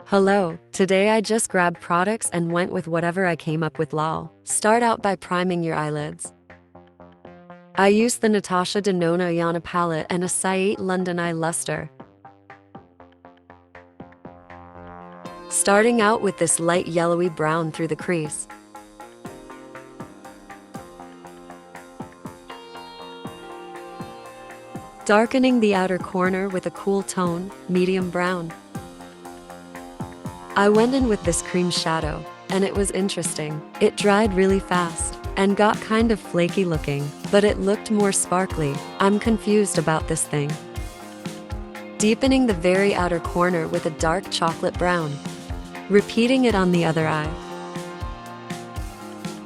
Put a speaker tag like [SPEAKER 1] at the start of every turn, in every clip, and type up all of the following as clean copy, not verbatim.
[SPEAKER 1] Hello, today I just grabbed products and went with whatever I came up with lol. Start out by priming your eyelids. I used the Natasha Denona Yana palette and a Satin London Eye Luster. Starting out with this light yellowy brown through the crease. Darkening the outer corner with a cool tone, medium brown. I went in with this cream shadow, and it was interesting. It dried really fast and got kind of flaky looking, but it looked more sparkly. I'm confused about this thing. Deepening the very outer corner with a dark chocolate brown. Repeating it on the other eye.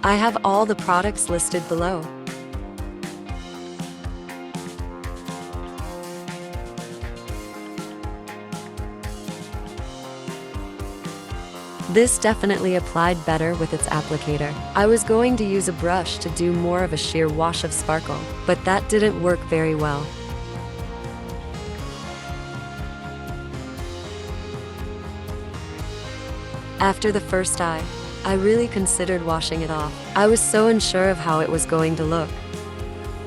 [SPEAKER 1] I have all the products listed below. This definitely applied better with its applicator. I was going to use a brush to do more of a sheer wash of sparkle, but that didn't work very well. After the first eye, I really considered washing it off. I was so unsure of how it was going to look.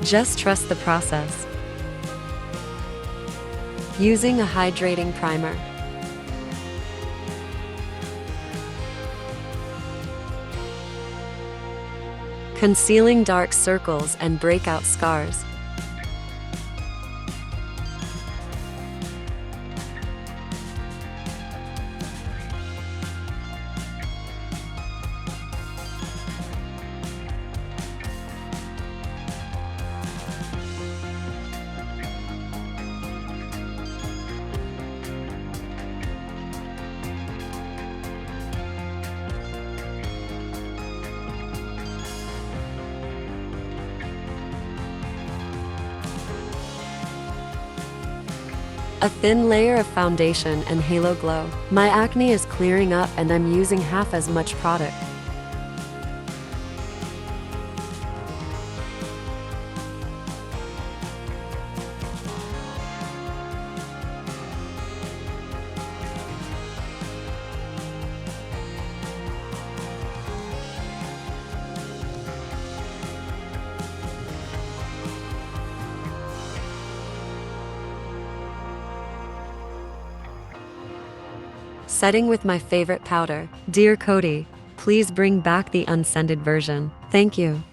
[SPEAKER 1] Just trust the process. Using a hydrating primer. Concealing dark circles and breakout scars. A thin layer of foundation and halo glow. My acne is clearing up and I'm using half as much product. Setting with my favorite powder. Dear Coty, please bring back the unscented version. Thank you.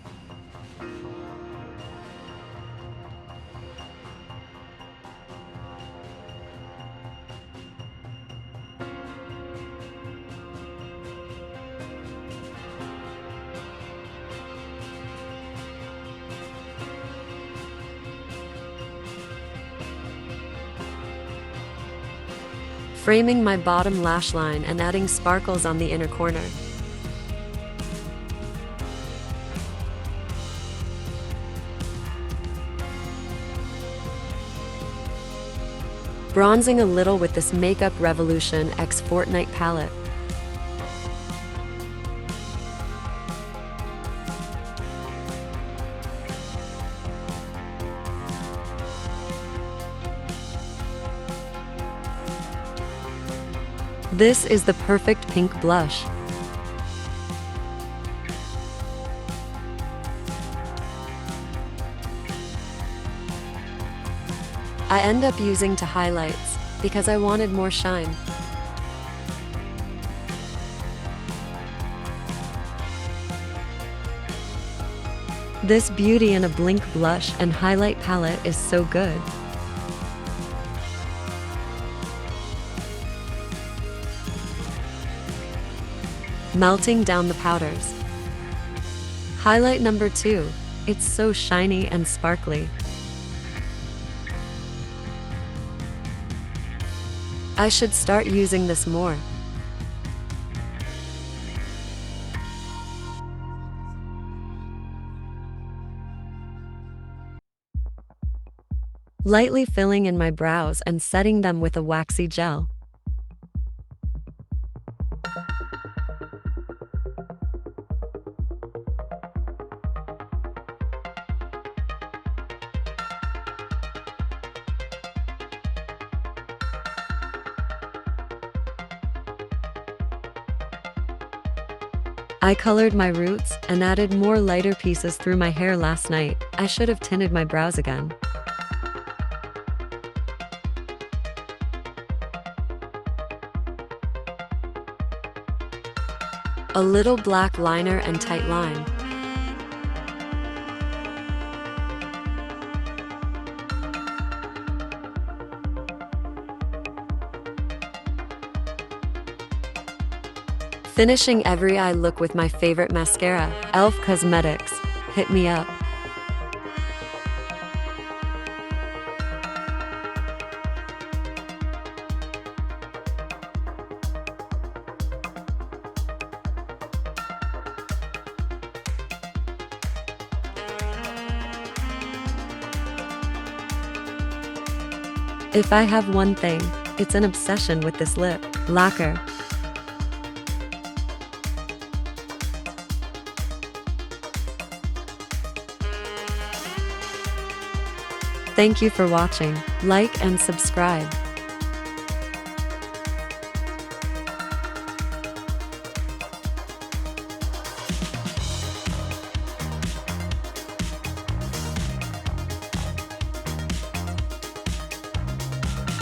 [SPEAKER 1] Framing my bottom lash line and adding sparkles on the inner corner. Bronzing a little with this Makeup Revolution x Fortnite palette. This is the perfect pink blush. I end up using to highlights because I wanted more shine. This Beauty in a Blinc blush and highlight palette is so good. Melting down the powders. Highlight number 2. It's so shiny and sparkly. I should start using this more. Lightly filling in my brows and setting them with a waxy gel. I colored my roots and added more lighter pieces through my hair last night. I should have tinted my brows again. A little black liner and tight line. Finishing every eye look with my favorite mascara, e.l.f. Cosmetics. Hit me up. If I have one thing, it's an obsession with this lip lacquer. Thank you for watching. Like and subscribe.